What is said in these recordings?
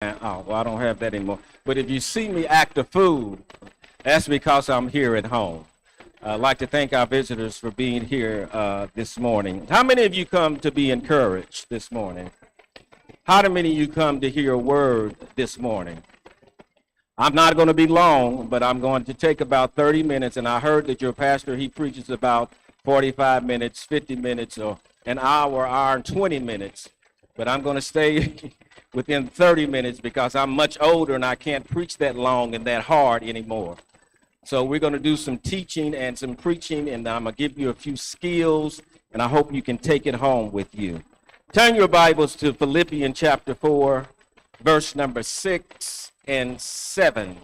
Oh, well, I don't have that anymore. But if you see me act a fool, that's because I'm here at home. I'd like to thank our visitors for being here this morning. How many of you come to be encouraged this morning? How many of you come to hear a word this morning? I'm not going to be long, but I'm going to take about 30 minutes, and I heard that your pastor, he preaches about 45 minutes, 50 minutes, or an hour and 20 minutes. But I'm going to stay within 30 minutes because I'm much older and I can't preach that long and that hard anymore. So we're going to do some teaching and some preaching, and I'm going to give you a few skills, and I hope you can take it home with you. Turn your Bibles to Philippians chapter 4, verse number 6 and 7.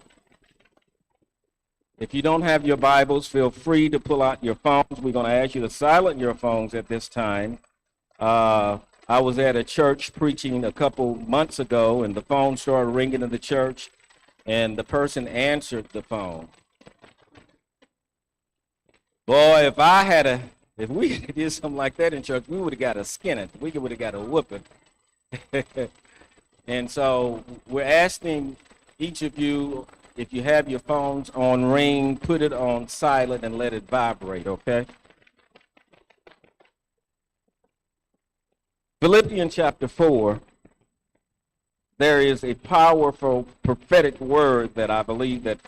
If you don't have your Bibles, feel free to pull out your phones. We're going to ask you to silence your phones at this time. I was at a church preaching a couple months ago, and the phone started ringing in the church, and the person answered the phone. Boy, if we did something like that in church, we would have got a skinning. We would have got a whooping. And so we're asking each of you, if you have your phones on ring, put it on silent and let it vibrate, okay? Philippians chapter 4, there is a powerful prophetic word that I believe that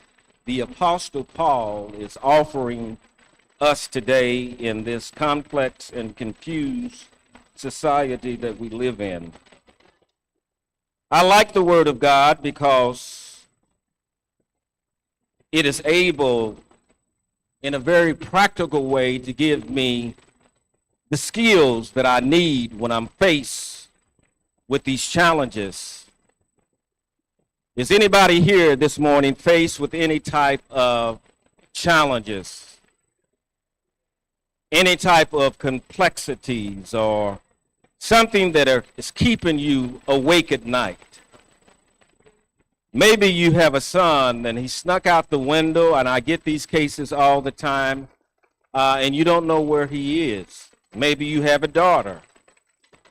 the Apostle Paul is offering us today in this complex and confused society that we live in. I like the Word of God because it is able, in a very practical way, to give me the skills that I need when I'm faced with these challenges. Is anybody here this morning faced with any type of challenges? Any type of complexities or something that is keeping you awake at night? Maybe you have a son and he snuck out the window, and I get these cases all the time, and you don't know where he is. Maybe you have a daughter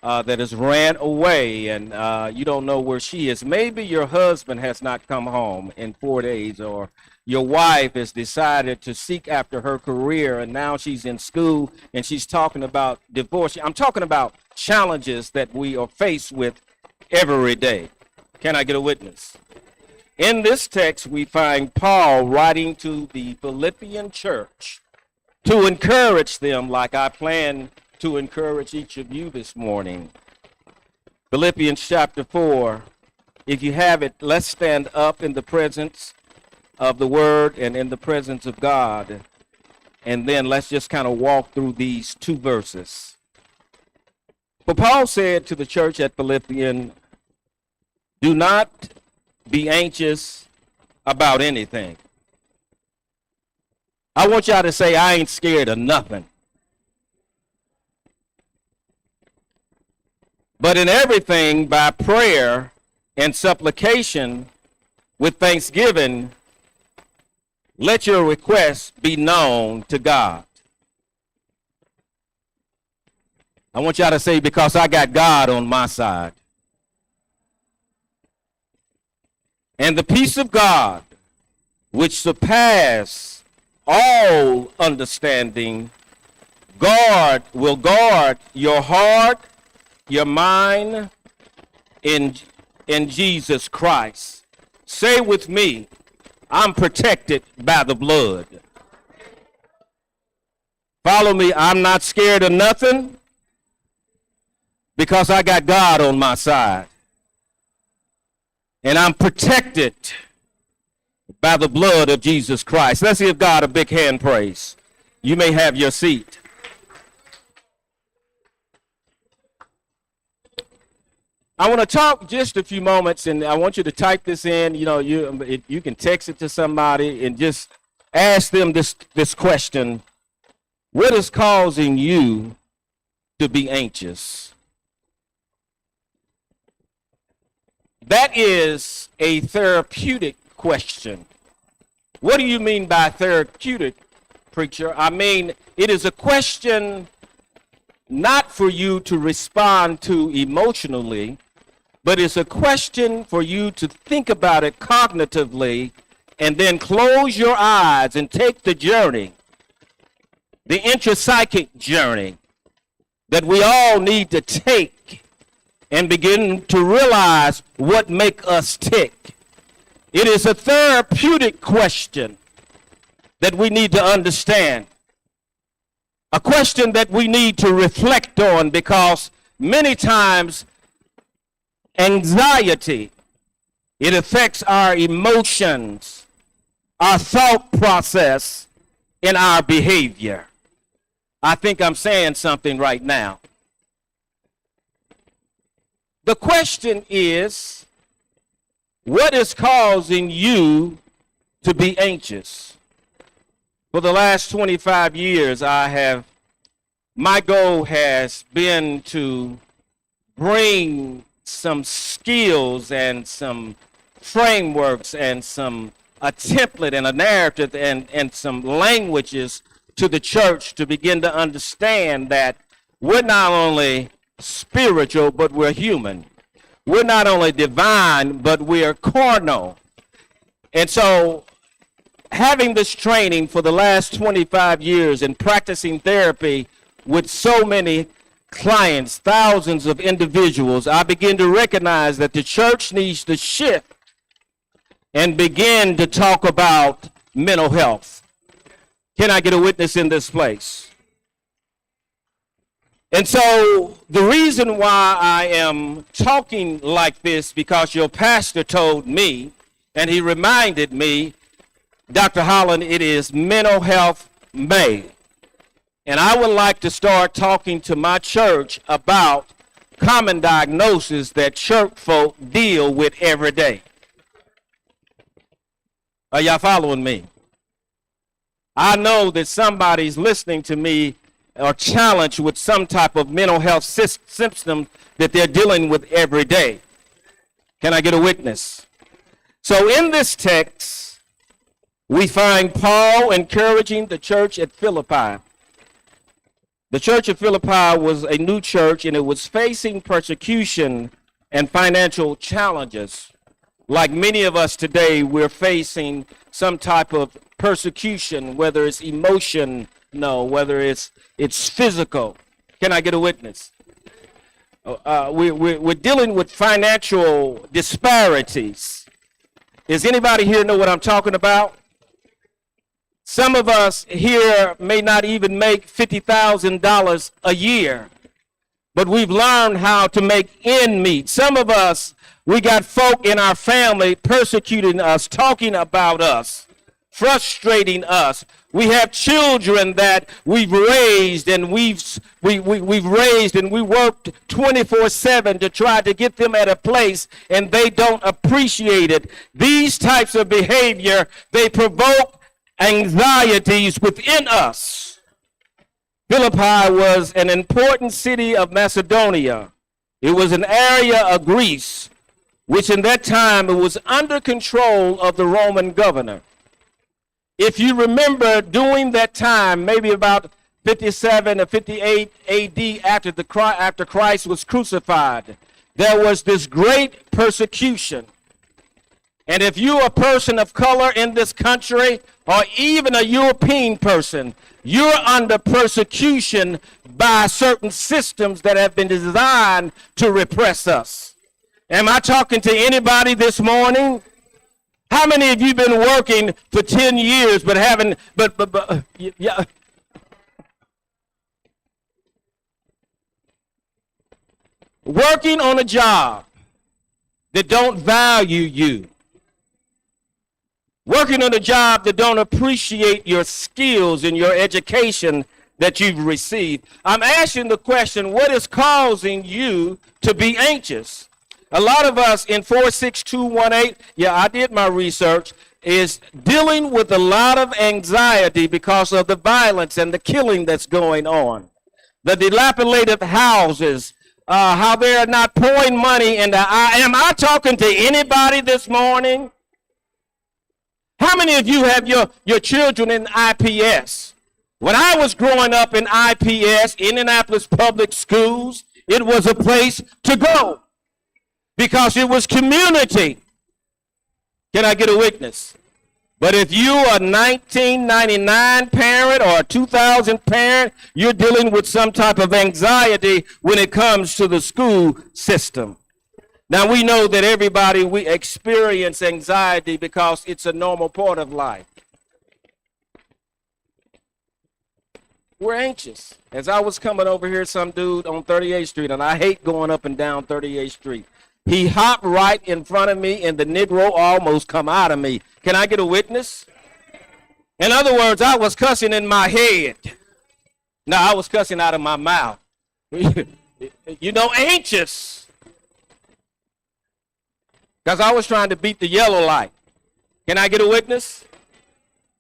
that has ran away and you don't know where she is. Maybe your husband has not come home in 4 days, or your wife has decided to seek after her career and now she's in school and she's talking about divorce. I'm talking about challenges that we are faced with every day. Can I get a witness? In this text, we find Paul writing to the Philippian church to encourage them like I plan to encourage each of you this morning. Philippians chapter 4, if you have it, let's stand up in the presence of the Word and in the presence of God, and then let's just kind of walk through these two verses. But Paul said to the church at Philippians, do not be anxious about anything. I want y'all to say, I ain't scared of nothing. But in everything, by prayer and supplication with thanksgiving, let your requests be known to God. I want y'all to say, because I got God on my side. And the peace of God, which surpasses all understanding, will guard your heart, your mind in Jesus Christ. Say with me, I'm protected by the blood. Follow me, I'm not scared of nothing because I got God on my side. And I'm protected by the blood of Jesus Christ. Let's give God a big hand praise. You may have your seat. I want to talk just a few moments, and I want you to type this in. You know, you can text it to somebody and just ask them this question. What is causing you to be anxious? That is a therapeutic question. What do you mean by therapeutic, preacher? I mean, it is a question not for you to respond to emotionally, but it's a question for you to think about it cognitively and then close your eyes and take the journey, the intrapsychic journey that we all need to take and begin to realize what makes us tick. It is a therapeutic question that we need to understand, a question that we need to reflect on, because many times anxiety, it affects our emotions, our thought process, and our behavior. I think I'm saying something right now. The question is, what is causing you to be anxious? For the last 25 years, my goal has been to bring some skills and some frameworks and a template and a narrative and some languages to the church to begin to understand that we're not only spiritual, but we're human. We're not only divine, but we're carnal. And so having this training for the last 25 years and practicing therapy with so many clients, thousands of individuals, I begin to recognize that the church needs to shift and begin to talk about mental health. Can I get a witness in this place? And so the reason why I am talking like this, because your pastor told me, and he reminded me, Dr. Holland, it is Mental Health May. And I would like to start talking to my church about common diagnoses that church folk deal with every day. Are y'all following me? I know that somebody's listening to me or challenged with some type of mental health symptom that they're dealing with every day. Can I get a witness? So in this text, we find Paul encouraging the church at Philippi. The church of Philippi was a new church, and it was facing persecution and financial challenges. Like many of us today, we're facing some type of persecution, whether it's emotional, whether it's physical. Can I get a witness? We're dealing with financial disparities. Does anybody here know what I'm talking about? Some of us here may not even make $50,000 a year, but we've learned how to make ends meet. Some of us, we got folk in our family persecuting us, talking about us, frustrating us. We have children that we've raised, and we've raised and we worked 24/7 to try to get them at a place, and they don't appreciate it. These types of behavior, they provoke anxieties within us. Philippi was an important city of Macedonia. It was an area of Greece, which in that time it was under control of the Roman governor. If you remember, during that time, maybe about 57 or 58 AD, after Christ was crucified, there was this great persecution. And if you're a person of color in this country, or even a European person, you're under persecution by certain systems that have been designed to repress us. Am I talking to anybody this morning? How many of you been working for 10 years but haven't, yeah. Working on a job that don't value you. Working on a job that don't appreciate your skills and your education that you've received. I'm asking the question, what is causing you to be anxious? A lot of us in 46218, yeah, I did my research, is dealing with a lot of anxiety because of the violence and the killing that's going on. The dilapidated houses, how they're not pouring money into. Am I talking to anybody this morning? How many of you have your children in IPS? When I was growing up in IPS, Indianapolis Public Schools, it was a place to go. because it was community. Can I get a witness? But if you are a 1999 parent or a 2000 parent, you're dealing with some type of anxiety when it comes to the school system. Now, we know that we experience anxiety because it's a normal part of life. We're anxious. As I was coming over here, some dude on 38th Street, and I hate going up and down 38th Street. He hopped right in front of me, and the Negro almost come out of me. Can I get a witness? In other words, I was cussing in my head. No, I was cussing out of my mouth. Anxious. Because I was trying to beat the yellow light. Can I get a witness?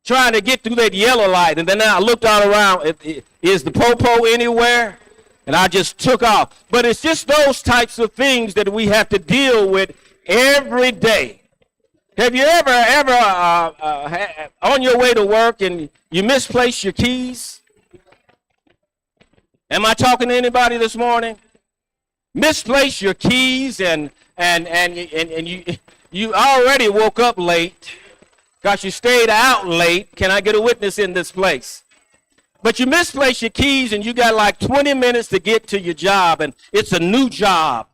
Trying to get through that yellow light, and then I looked all around. Is the popo anywhere? And I just took off. But it's just those types of things that we have to deal with every day. Have you ever on your way to work and you misplaced your keys? Am I talking to anybody this morning? Misplaced your keys and you already woke up late because you stayed out late. Can I get a witness in this place? But you misplaced your keys and you got like 20 minutes to get to your job, and it's a new job.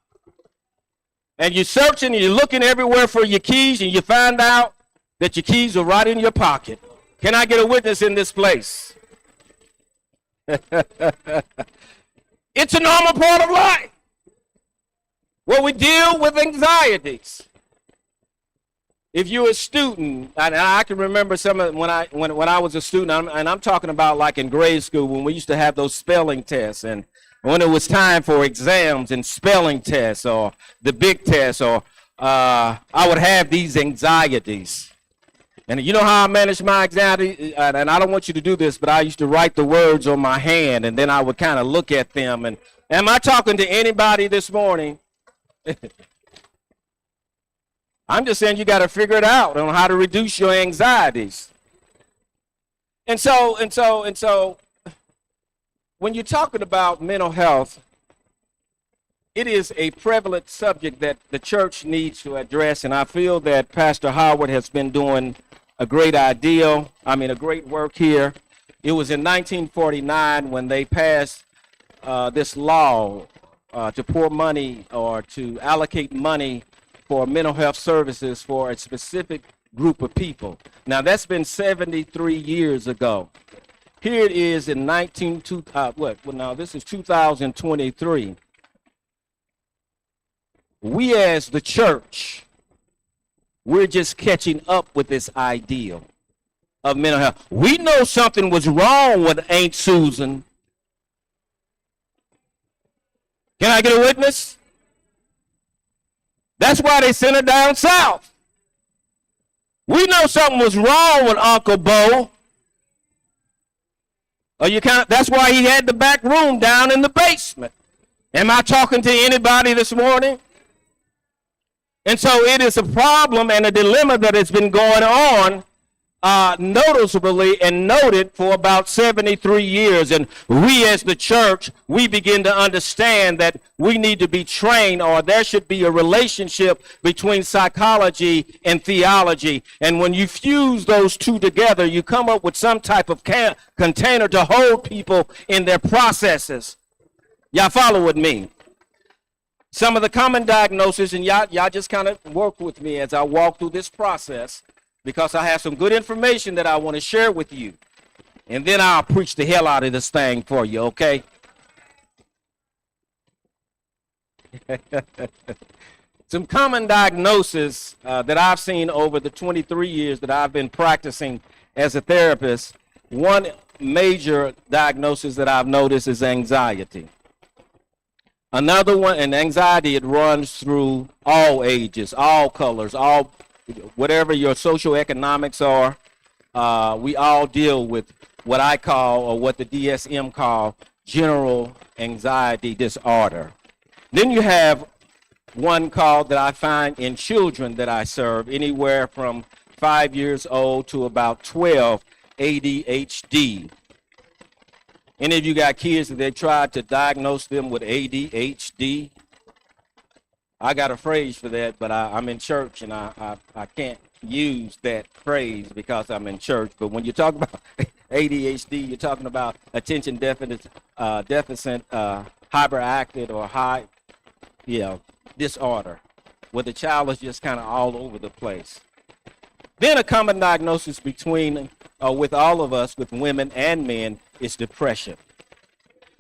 And you're searching and you're looking everywhere for your keys, and you find out that your keys are right in your pocket. Can I get a witness in this place? It's a normal part of life where we deal with anxieties. If you're a student, and I can remember some of when I was a student, and I'm talking about like in grade school when we used to have those spelling tests, and when it was time for exams and spelling tests or the big test, or I would have these anxieties. And you know how I managed my anxiety? And I don't want you to do this, but I used to write the words on my hand, and then I would kind of look at them. And am I talking to anybody this morning? I'm just saying you got to figure it out on how to reduce your anxieties. And so, when you're talking about mental health, it is a prevalent subject that the church needs to address, and I feel that Pastor Howard has been doing a great work here. It was in 1949 when they passed this law to pour money or to allocate money for mental health services for a specific group of people. Now, that's been 73 years ago. Here it is in this is 2023. We as the church, we're just catching up with this ideal of mental health. We know something was wrong with Aunt Susan. Can I get a witness? That's why they sent her down south. We know something was wrong with Uncle Bo. That's why he had the back room down in the basement. Am I talking to anybody this morning? And so it is a problem and a dilemma that has been going on noticeably and noted for about 73 years. And we as the church, we begin to understand that we need to be trained, or there should be a relationship between psychology and theology. And when you fuse those two together, you come up with some type of container to hold people in their processes. Y'all follow with me? Some of the common diagnoses, and y'all just kind of work with me as I walk through this process, because I have some good information that I want to share with you. And then I'll preach the hell out of this thing for you, okay? Some common diagnoses that I've seen over the 23 years that I've been practicing as a therapist. One major diagnosis that I've noticed is anxiety. Another one, and anxiety, it runs through all ages, all colors, whatever your social economics are. We all deal with what I call, or what the DSM call, general anxiety disorder. Then you have one called that I find in children that I serve, anywhere from 5 years old to about 12, ADHD. Any of you got kids that they tried to diagnose them with ADHD? I got a phrase for that, but I'm in church and I can't use that phrase because I'm in church. But when you talk about ADHD, you're talking about attention deficit, hyperactive or high, disorder, where the child is just kind of all over the place. Then a common diagnosis between, with all of us, with women and men, is depression.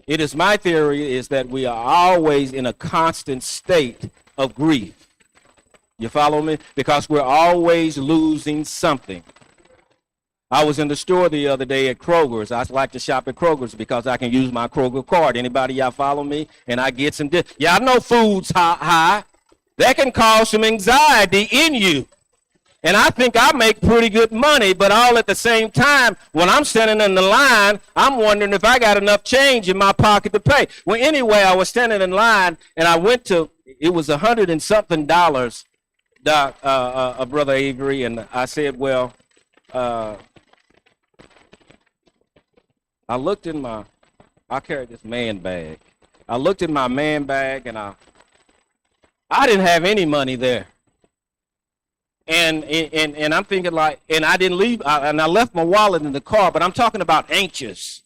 It is my theory is that we are always in a constant state of grief. You follow me? Because we're always losing something. I was in the store the other day at Kroger's. I like to shop at Kroger's because I can use my Kroger card. Anybody y'all follow me? And I get some. Y'all know food's high. That can cause some anxiety in you. And I think I make pretty good money, but all at the same time, when I'm standing in the line, I'm wondering if I got enough change in my pocket to pay. Well, anyway, I was standing in line, and I went to, it was $100 and something, Brother Avery, and I said, well, I looked in I carried this man bag. I looked in my man bag, and I didn't have any money there. And I'm thinking like, and I didn't leave, and I left my wallet in the car, but I'm talking about anxious.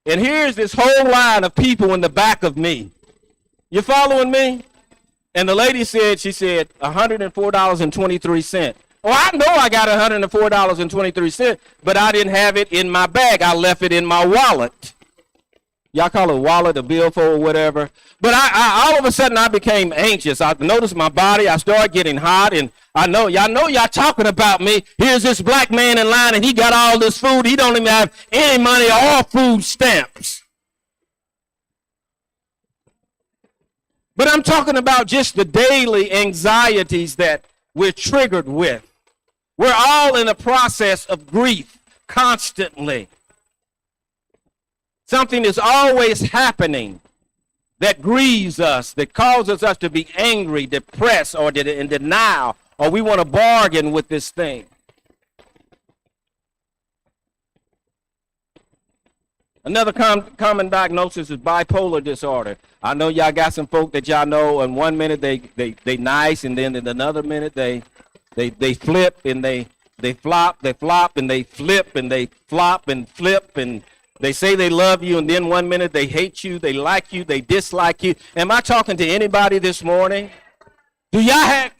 And here's this whole line of people in the back of me. You following me? And the lady said, she said, $104.23. Oh, I know I got $104.23, but I didn't have it in my bag. I left it in my wallet. Y'all call it wallet, a billfold, or whatever. But I all of a sudden I became anxious. I noticed my body. I started getting hot, and y'all talking about me. Here's this black man in line, and he got all this food. He don't even have any money or food stamps. But I'm talking about just the daily anxieties that we're triggered with. We're all in a process of grief constantly. Something is always happening that grieves us, that causes us to be angry, depressed, or in denial, or we want to bargain with this thing. Another common diagnosis is bipolar disorder. I know y'all got some folk that y'all know, and 1 minute they nice, and then in another minute they flip and they flop, and they flip and they flop and flip, and they say they love you, and then 1 minute they hate you, they like you, they dislike you. Am I talking to anybody this morning? Do y'all have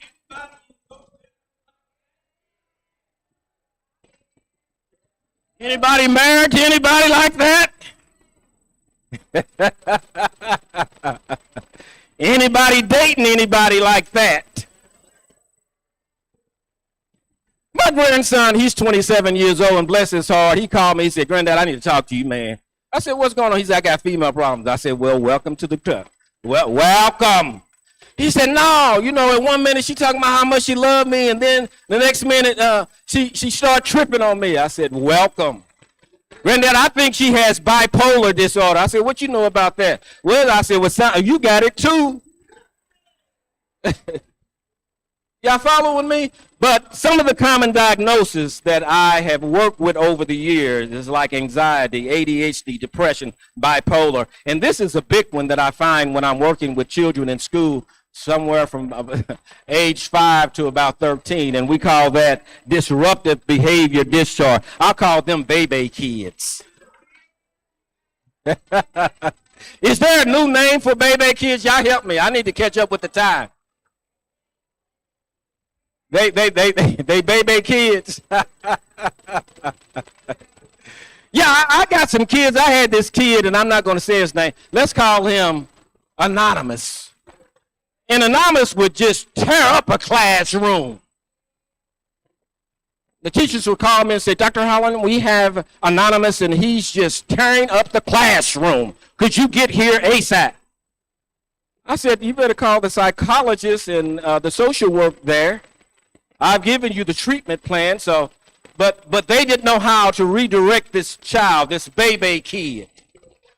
anybody married to anybody like that? Anybody dating anybody like that? My grandson, he's 27 years old, and bless his heart, he called me. He said, Granddad, I need to talk to you, man. I said, what's going on? He said, I got female problems. I said, well, welcome to the club. Well, welcome. He said, no, in 1 minute she talking about how much she loved me, and then the next minute she started tripping on me. I said, welcome. Granddad, I think she has bipolar disorder. I said, what you know about that? Well, I said, well, you got it too. Y'all following me? But some of the common diagnoses that I have worked with over the years is like anxiety, ADHD, depression, bipolar. And this is a big one that I find when I'm working with children in school, somewhere from age 5 to about 13. And we call that disruptive behavior discharge. I call them baby kids. Is there a new name for baby kids? Y'all help me. I need to catch up with the time. They baby kids. Yeah, I got some kids. I had this kid, and I'm not going to say his name. Let's call him Anonymous. And Anonymous would just tear up a classroom. The teachers would call me and say, Dr. Holland, we have Anonymous, and he's just tearing up the classroom. Could you get here ASAP? I said, you better call the psychologist and the social work there. I've given you the treatment plan, but they didn't know how to redirect this child, this baby kid.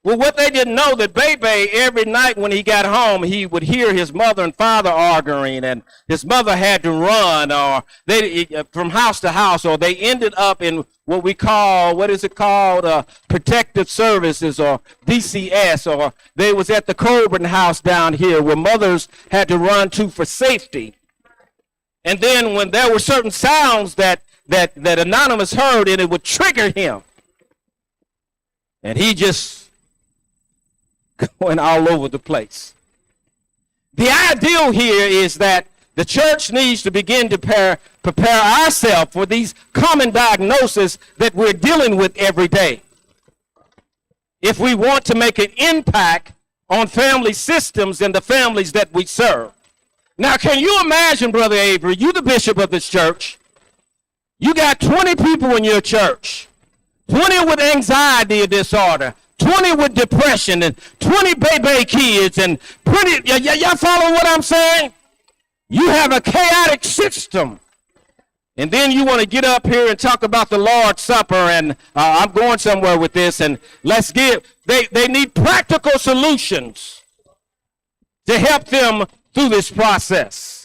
Well, what they didn't know that Bebe, every night when he got home, he would hear his mother and father arguing, and his mother had to run, or they from house to house, or they ended up in what we call, what is it called, protective services, or DCS, or they was at the Coburn house down here where mothers had to run to for safety. And then when there were certain sounds that Anonymous heard, and it would trigger him, and he just going all over the place. The ideal here is that the church needs to begin to prepare ourselves for these common diagnoses that we're dealing with every day. If we want to make an impact on family systems and the families that we serve. Now, can you imagine, Brother Avery, you the bishop of this church, you got 20 people in your church, 20 with anxiety disorder, 20 with depression, and 20 baby kids, and y'all follow what I'm saying? You have a chaotic system. And then you want to get up here and talk about the Lord's Supper, and I'm going somewhere with this, and they need practical solutions to help them through this process.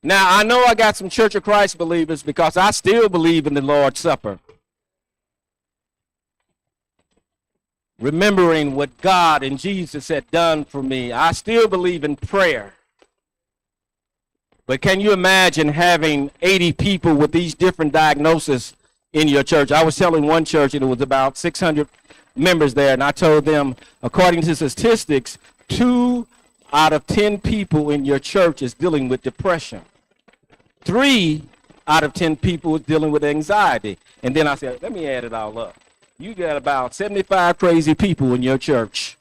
Now, I know I got some Church of Christ believers because I still believe in the Lord's Supper. Remembering what God and Jesus had done for me, I still believe in prayer. But can you imagine having 80 people with these different diagnoses in your church? I was telling one church, and it was about 600 members there, and I told them, according to statistics, 2 out of 10 people in your church is dealing with depression. 3 out of 10 people is dealing with anxiety. And then I said, let me add it all up. You got about 75 crazy people in your church.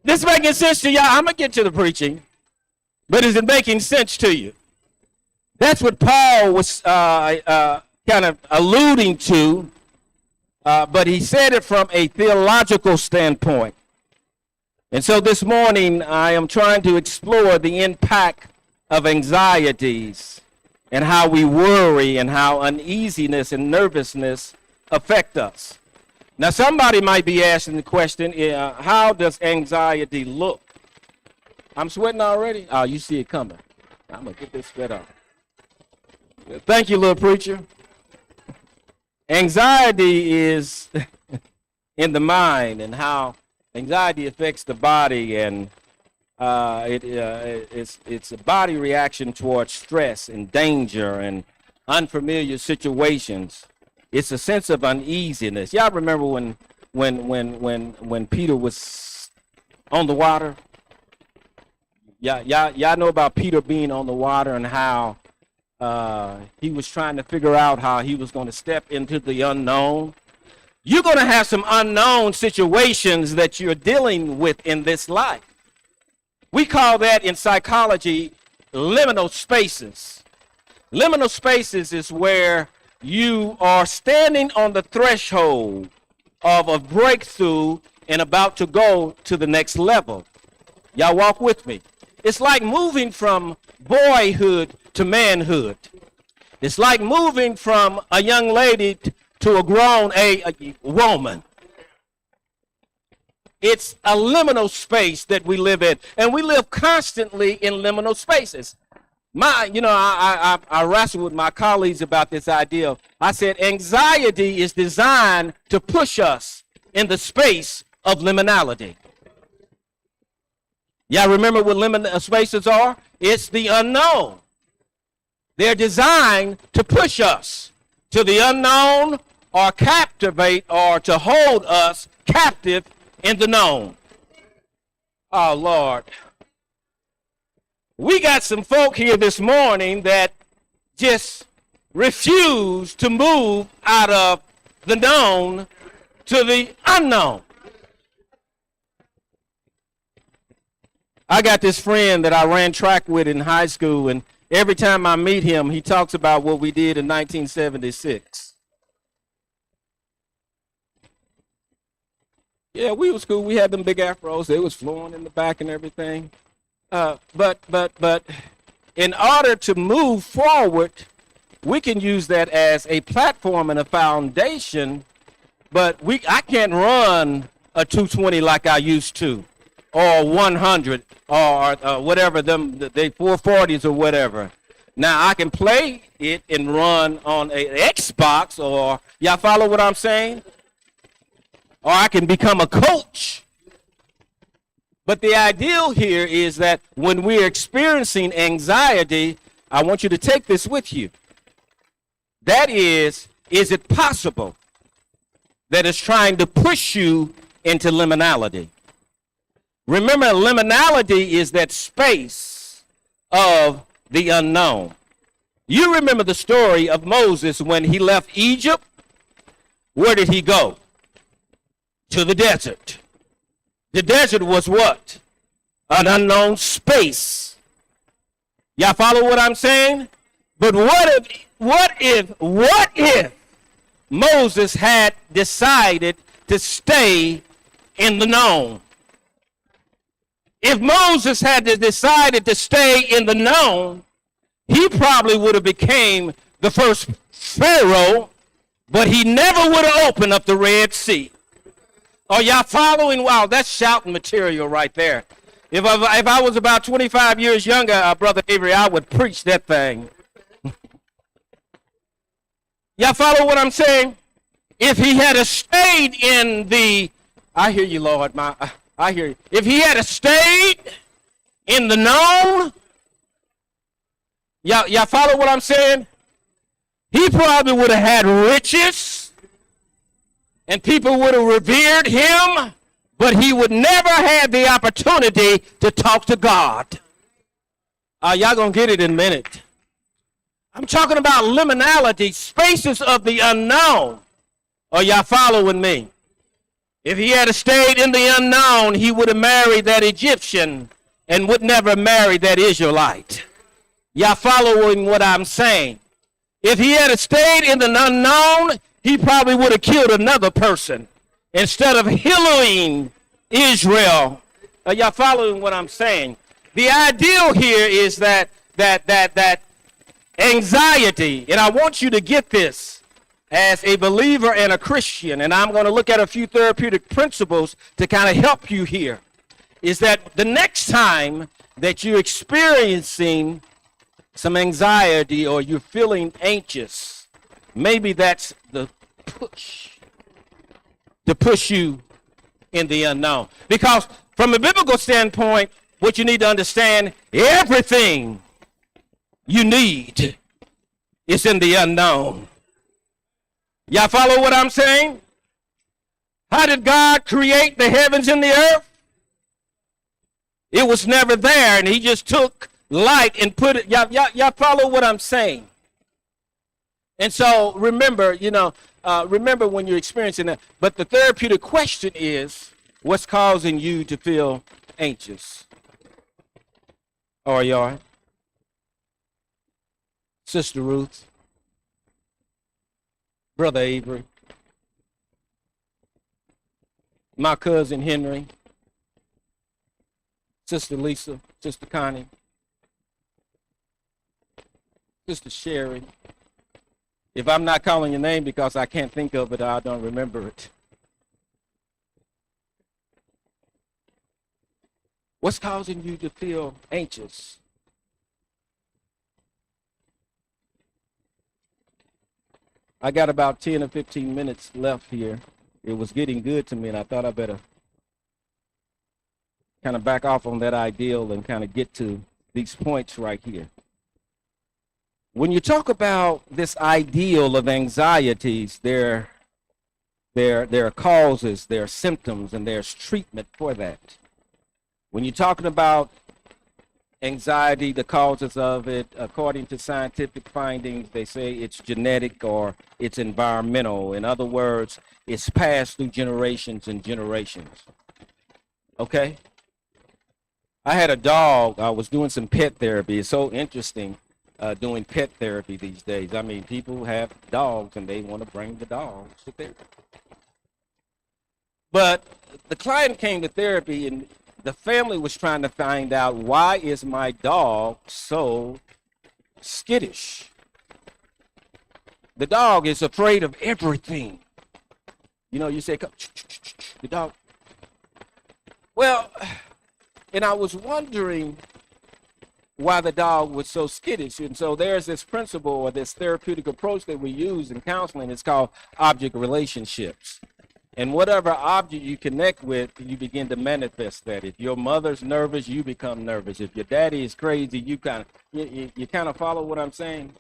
This making sense to y'all? I'm going to get to the preaching. But is it making sense to you? That's what Paul was kind of alluding to. But he said it from a theological standpoint. And so this morning, I am trying to explore the impact of anxieties and how we worry and how uneasiness and nervousness affect us. Now, somebody might be asking the question, how does anxiety look? I'm sweating already? Oh, you see it coming. I'm going to get this sweat off. Thank you, little preacher. Anxiety is in the mind, and how anxiety affects the body, and it's a body reaction towards stress and danger and unfamiliar situations. It's a sense of uneasiness. Y'all remember when Peter was on the water? Y'all know about Peter being on the water and how he was trying to figure out how he was going to step into the unknown. You're going to have some unknown situations that you're dealing with in this life. We call that in psychology liminal spaces. Liminal spaces is where you are standing on the threshold of a breakthrough and about to go to the next level. Y'all walk with me. It's like moving from boyhood to manhood. It's like moving from a young lady to a grown a woman. It's a liminal space that we live in, and we live constantly in liminal spaces. I wrestle with my colleagues about this idea. I said anxiety is designed to push us in the space of liminality. Y'all remember what liminal spaces are? It's the unknown. They're designed to push us to the unknown, or captivate, or to hold us captive in the known. Oh, Lord. We got some folk here this morning that just refuse to move out of the known to the unknown. I got this friend that I ran track with in high school, and every time I meet him, he talks about what we did in 1976. Yeah, we was cool. We had them big afros. They was flowing in the back and everything. But in order to move forward, we can use that as a platform and a foundation, but I can't run a 220 like I used to, or 100, or whatever, they 440s or whatever. Now I can play it and run on an Xbox, or y'all follow what I'm saying? Or I can become a coach. But the ideal here is that when we're experiencing anxiety, I want you to take this with you. That is it possible that it's trying to push you into liminality? Remember, liminality is that space of the unknown. You remember the story of Moses when he left Egypt. Where did he go? To the desert. The desert was what? An unknown space. Y'all follow what I'm saying? But what if Moses had decided to stay in the known? If Moses had decided to stay in the known, he probably would have became the first Pharaoh, but he never would have opened up the Red Sea. Are y'all following? Wow, that's shouting material right there. If I was about 25 years younger, Brother Avery, I would preach that thing. Y'all follow what I'm saying? If he had stayed in I hear you, Lord, I hear you. If he had stayed in the known, y'all follow what I'm saying? He probably would have had riches, and people would have revered him, but he would never have the opportunity to talk to God. Y'all gonna get it in a minute. I'm talking about liminality, spaces of the unknown. Are y'all following me? If he had stayed in the unknown, he would have married that Egyptian and would never marry that Israelite. Y'all following what I'm saying? If he had stayed in the unknown, he probably would have killed another person instead of healing Israel. Are y'all following what I'm saying? The ideal here is that anxiety, and I want you to get this as a believer and a Christian, and I'm going to look at a few therapeutic principles to kind of help you here, is that the next time that you're experiencing some anxiety or you're feeling anxious, maybe that's the push to push you in the unknown. Because from a biblical standpoint, what you need to understand, everything you need is in the unknown. Y'all follow what I'm saying? How did God create the heavens and the earth? It was never there, and he just took light and put it. Y'all follow what I'm saying? And so remember, remember when you're experiencing that. But the therapeutic question is, what's causing you to feel anxious? Are you all right? Sister Ruth, Brother Avery, my cousin Henry, Sister Lisa, Sister Connie, Sister Sherry. If I'm not calling your name because I can't think of it or I don't remember it. What's causing you to feel anxious? I got about 10 or 15 minutes left here. It was getting good to me, and I thought I better kind of back off on that ideal and kind of get to these points right here. When you talk about this ideal of anxieties, there are causes, there are symptoms, and there's treatment for that. When you're talking about anxiety, the causes of it, according to scientific findings, they say it's genetic or it's environmental. In other words, it's passed through generations and generations. Okay? I had a dog. I was doing some pet therapy. It's so interesting doing pet therapy these days. I mean, people have dogs and they want to bring the dogs to therapy. But the client came to therapy and the family was trying to find out, why is my dog so skittish? The dog is afraid of everything. You know, you say, the dog. Well, and I was wondering why the dog was so skittish. And so there's this principle or this therapeutic approach that we use in counseling. It's called object relationships. And whatever object you connect with, you begin to manifest that. If your mother's nervous, you become nervous. If your daddy is crazy, you kind of follow what I'm saying.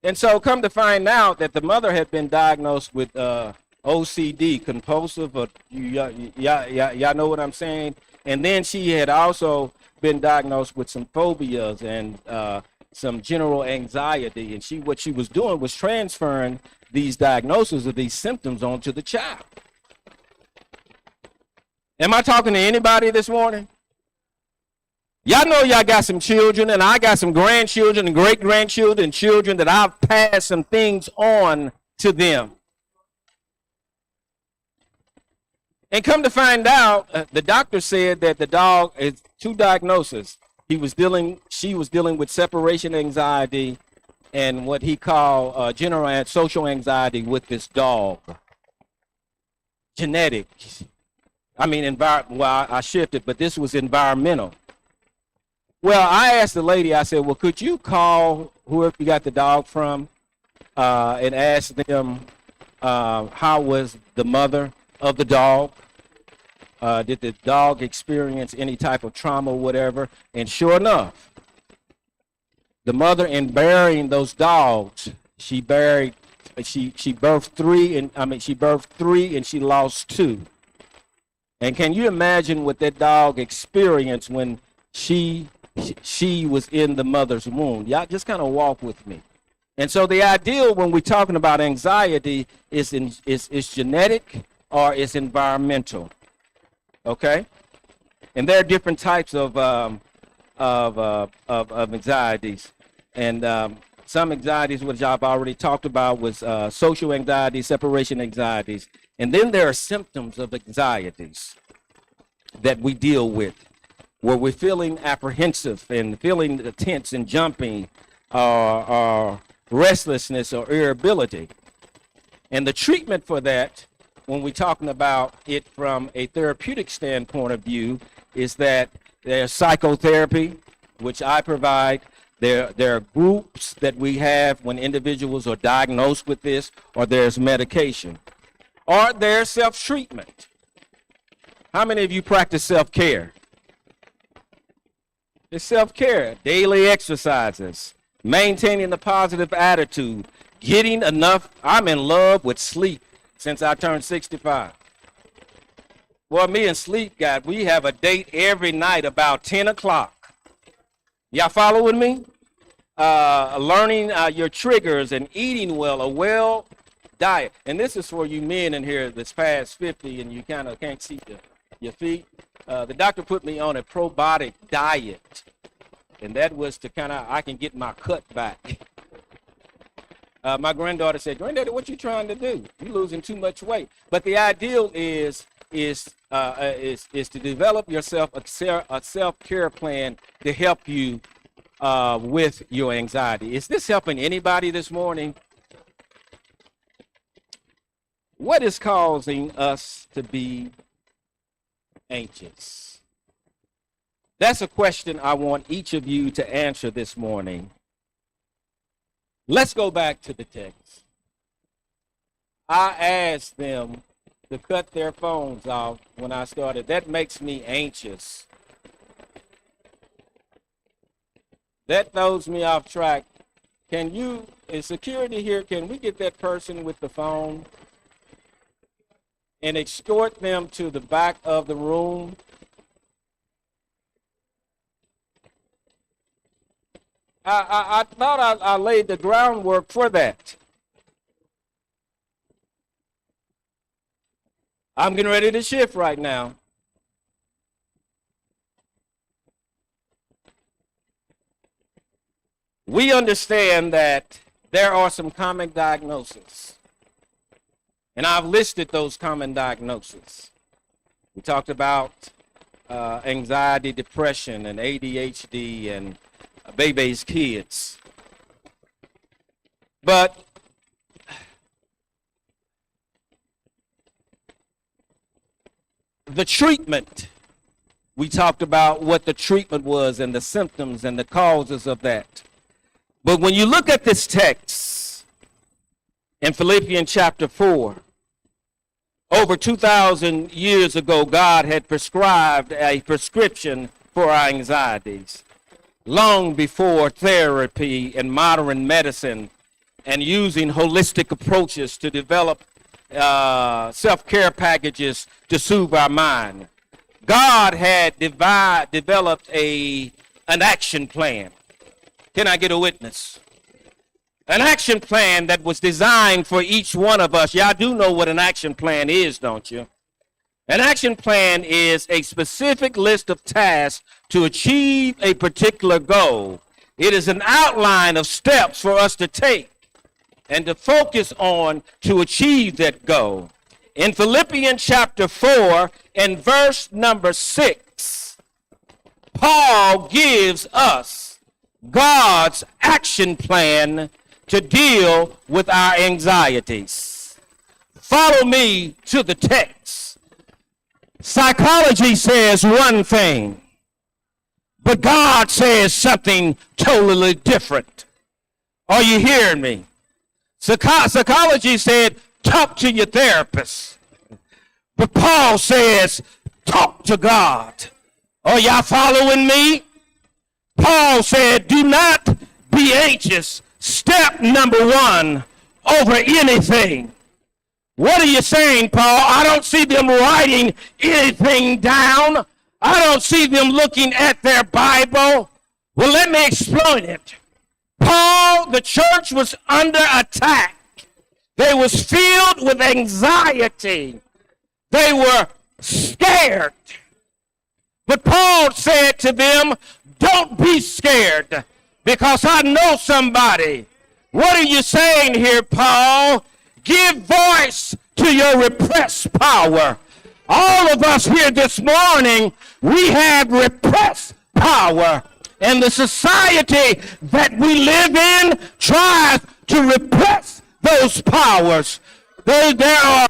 And so come to find out that the mother had been diagnosed with OCD, compulsive, or y'all know what I'm saying? And then she had also been diagnosed with some phobias and some general anxiety. And what she was doing was transferring these diagnoses of these symptoms onto the child. Am I talking to anybody this morning? Y'all know y'all got some children, and I got some grandchildren and great-grandchildren and children that I've passed some things on to them. And come to find out, the doctor said that the dog is two diagnoses. She was dealing with separation anxiety and what he called general and social anxiety with this dog. Genetic. I mean, I shifted, but this was environmental. Well, I asked the lady, I said, well, could you call whoever you got the dog from and ask them how was the mother of the dog? Did the dog experience any type of trauma or whatever? And sure enough, the mother, in burying those dogs, she birthed three and she lost two. And can you imagine what that dog experienced when she was in the mother's womb? Y'all just kind of walk with me. And so the ideal when we're talking about anxiety is genetic or it's environmental. Okay? And there are different types of anxieties. And some anxieties, which I've already talked about, was social anxiety, separation anxieties. And then there are symptoms of anxieties that we deal with, where we're feeling apprehensive and feeling tense and jumping, or restlessness or irritability. And the treatment for that, when we're talking about it from a therapeutic standpoint of view, is that there's psychotherapy, which I provide. There are groups that we have when individuals are diagnosed with this, or there's medication, or there's self-treatment. How many of you practice self-care? It's self-care, daily exercises, maintaining a positive attitude, getting enough. I'm in love with sleep since I turned 65. Well, me and sleep, we have a date every night about 10 o'clock. Y'all following me? Learning your triggers and eating well, a well diet. And this is for you men in here that's past 50 and you kind of can't see your feet. The doctor put me on a probiotic diet, and that was to I can get my cut back. My granddaughter said, "Granddaddy, what you trying to do? You're losing too much weight." But the ideal is to develop yourself a self-care plan to help you with your anxiety. Is this helping anybody this morning? What is causing us to be anxious? That's a question I want each of you to answer this morning. Let's go back to the text. I asked them to cut their phones off when I started. That makes me anxious. That throws me off track. Is security here, can we get that person with the phone and escort them to the back of the room? I thought I laid the groundwork for that. I'm getting ready to shift right now. We understand that there are some common diagnoses. And I've listed those common diagnoses. We talked about anxiety, depression, and ADHD, and baby's kids. But the treatment, we talked about what the treatment was and the symptoms and the causes of that. But when you look at this text in Philippians chapter 4, over 2,000 years ago, God had prescribed a prescription for our anxieties. Long before therapy and modern medicine and using holistic approaches to develop self-care packages to soothe our mind, God had developed an action plan. Can I get a witness? An action plan that was designed for each one of us. Y'all do know what an action plan is, don't you? An action plan is a specific list of tasks to achieve a particular goal. It is an outline of steps for us to take and to focus on to achieve that goal. In Philippians chapter 4 and verse number 6, Paul gives us God's action plan to deal with our anxieties. Follow me to the text. Psychology says one thing, but God says something totally different. Are you hearing me? Psychology said, talk to your therapist. But Paul says, talk to God. Are y'all following me? Paul said, do not be anxious. Step number one, over anything. What are you saying, Paul? I don't see them writing anything down. I don't see them looking at their Bible. Well, let me explain it. Paul, the church was under attack. They was filled with anxiety. They were scared. But Paul said to them, don't be scared, because I know somebody. What are you saying here, Paul? Give voice to your repressed power. All of us here this morning, we have repressed power. And the society that we live in tries to repress those powers. There are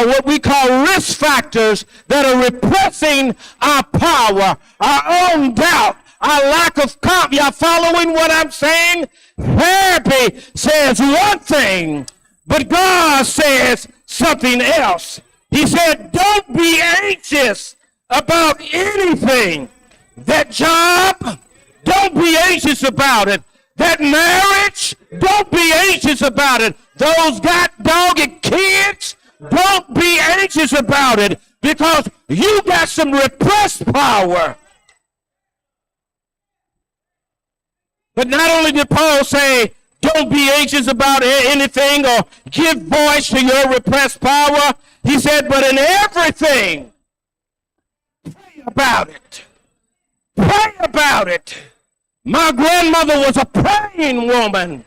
what we call risk factors that are repressing our power, our own doubt, our lack of confidence. Y'all following what I'm saying? Therapy says one thing, but God says something else. He said, don't be anxious about anything. That job, don't be anxious about it. That marriage, don't be anxious about it. Those doggy kids, don't be anxious about it, because you got some repressed power. But not only did Paul say, don't be anxious about anything or give voice to your repressed power, he said, but in everything, pray about it. Pray about it. My grandmother was a praying woman,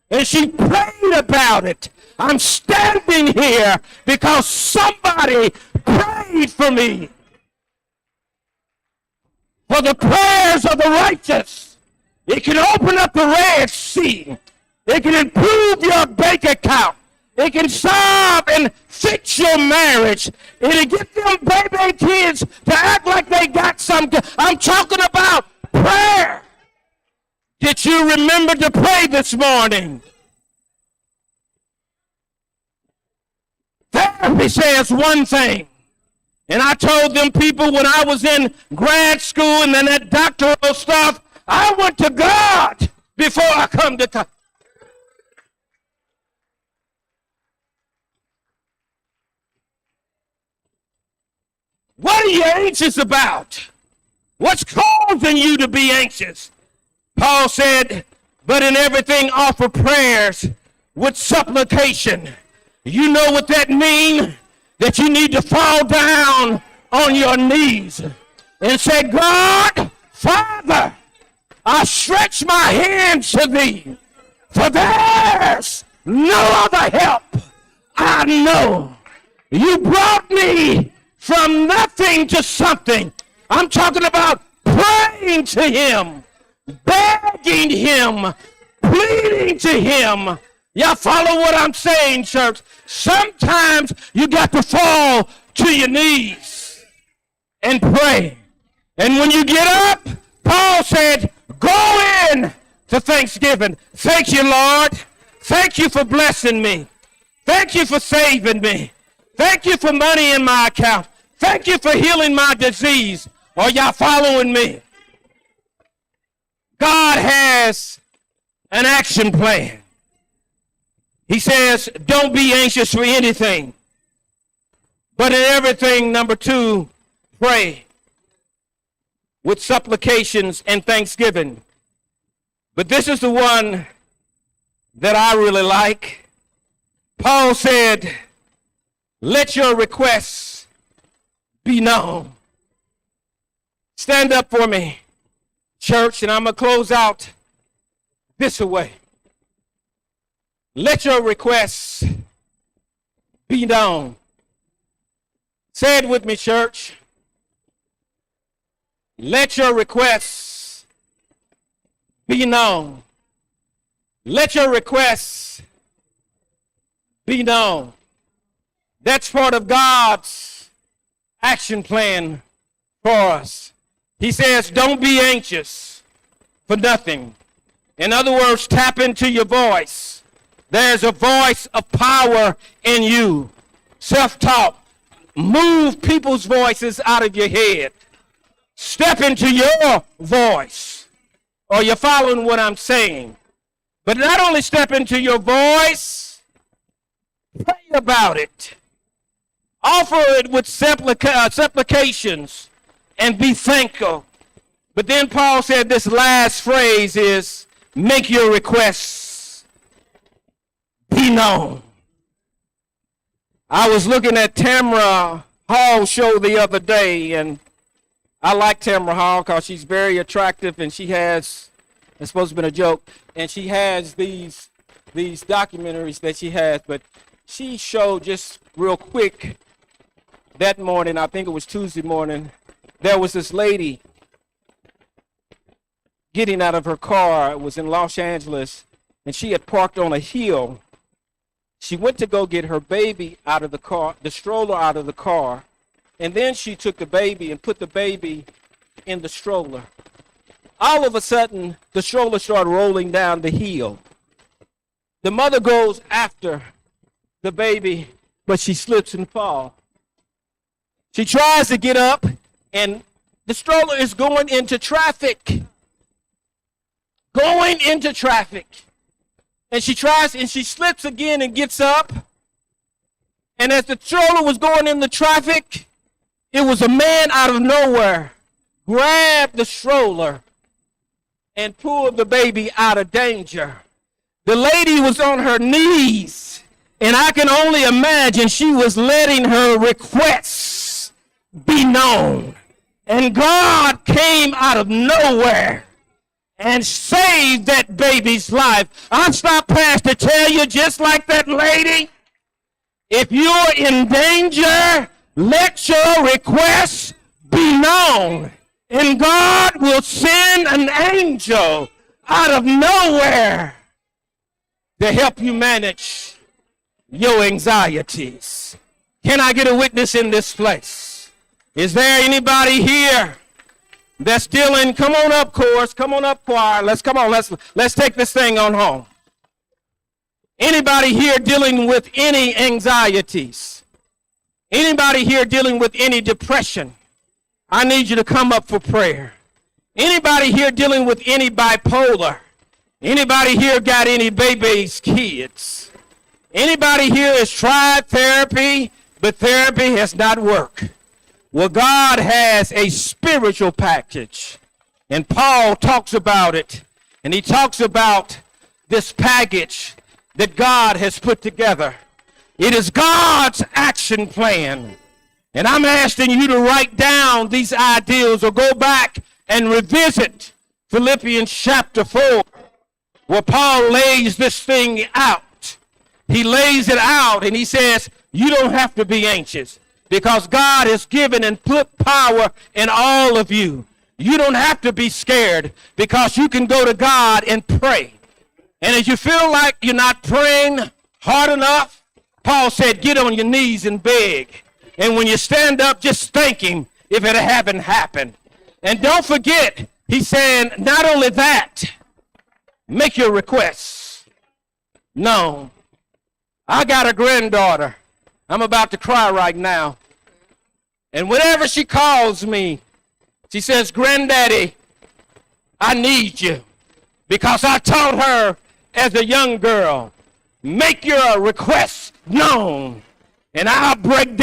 and she prayed about it. I'm standing here because somebody prayed for me. For the prayers of the righteous, it can open up the Red Sea. It can improve your bank account. It can solve and fix your marriage. It'll get them baby kids to act like they got something. I'm talking about prayer. Did you remember to pray this morning? Therapy says one thing. And I told them people when I was in grad school and then that doctoral stuff, I went to God before I come to God. What are you anxious about? What's causing you to be anxious? Paul said, but in everything offer prayers with supplication. You know what that means? That you need to fall down on your knees and say, God, Father, I stretch my hands to thee, for there's no other help I know. You brought me from nothing to something. I'm talking about praying to him, begging him, pleading to him. Y'all follow what I'm saying, church? Sometimes you got to fall to your knees and pray. And when you get up, Paul said, go in to Thanksgiving. Thank you, Lord. Thank you for blessing me. Thank you for saving me. Thank you for money in my account. Thank you for healing my disease. Are y'all following me? God has an action plan. He says, don't be anxious for anything, but in everything, number 2, pray with supplications and thanksgiving. But this is the one that I really like. Paul said, let your requests be known. Stand up for me, church, and I'm going to close out this way. Let your requests be known. Say it with me, church. Let your requests be known. Let your requests be known. That's part of God's action plan for us. He says, don't be anxious for nothing. In other words, tap into your voice. There's a voice of power in you. Self-talk. Move people's voices out of your head. Step into your voice. Are you following what I'm saying? But not only step into your voice, pray about it. Offer it with supplications and be thankful. But then Paul said this last phrase is, make your requests be known. I was looking at Tamara Hall's show the other day, and I like Tamara Hall because she's very attractive, and she has, it's supposed to have been a joke, and she has these documentaries that she has, but she showed just real quick that morning, I think it was Tuesday morning, there was this lady getting out of her car. It was in Los Angeles, and she had parked on a hill. She went to go get her baby out of the car, the stroller out of the car, and then she took the baby and put the baby in the stroller. All of a sudden, the stroller started rolling down the hill. The mother goes after the baby, but she slips and falls. She tries to get up, and the stroller is going into traffic. Going into traffic. And she tries, and she slips again and gets up. And as the stroller was going in the traffic, it was a man out of nowhere grabbed the stroller and pulled the baby out of danger. The lady was on her knees, and I can only imagine she was letting her requests be known. And God came out of nowhere and saved that baby's life. I'm stopped past to tell you, just like that lady, if you're in danger, let your requests be known. And God will send an angel out of nowhere to help you manage your anxieties. Can I get a witness in this place? Is there anybody here that's dealing? Come on up, chorus. Come on up, choir. Let's take this thing on home. Anybody here dealing with any anxieties? Anybody here dealing with any depression? I need you to come up for prayer. Anybody here dealing with any bipolar? Anybody here got any baby's kids? Anybody here has tried therapy, but therapy has not worked? Well, God has a spiritual package, and Paul talks about it, and he talks about this package that God has put together. It is God's action plan, and I'm asking you to write down these ideals or go back and revisit Philippians chapter 4, where Paul lays this thing out. He lays it out, and he says, you don't have to be anxious. because God has given and put power in all of you. You don't have to be scared because you can go to God and pray. And as you feel like you're not praying hard enough, Paul said, get on your knees and beg. And when you stand up, just thank him if it haven't happened. And don't forget, he's saying, not only that, make your requests known. I got a granddaughter. I'm about to cry right now. And whenever she calls me, she says, Granddaddy, I need you. Because I taught her as a young girl, make your requests known, and I'll break down.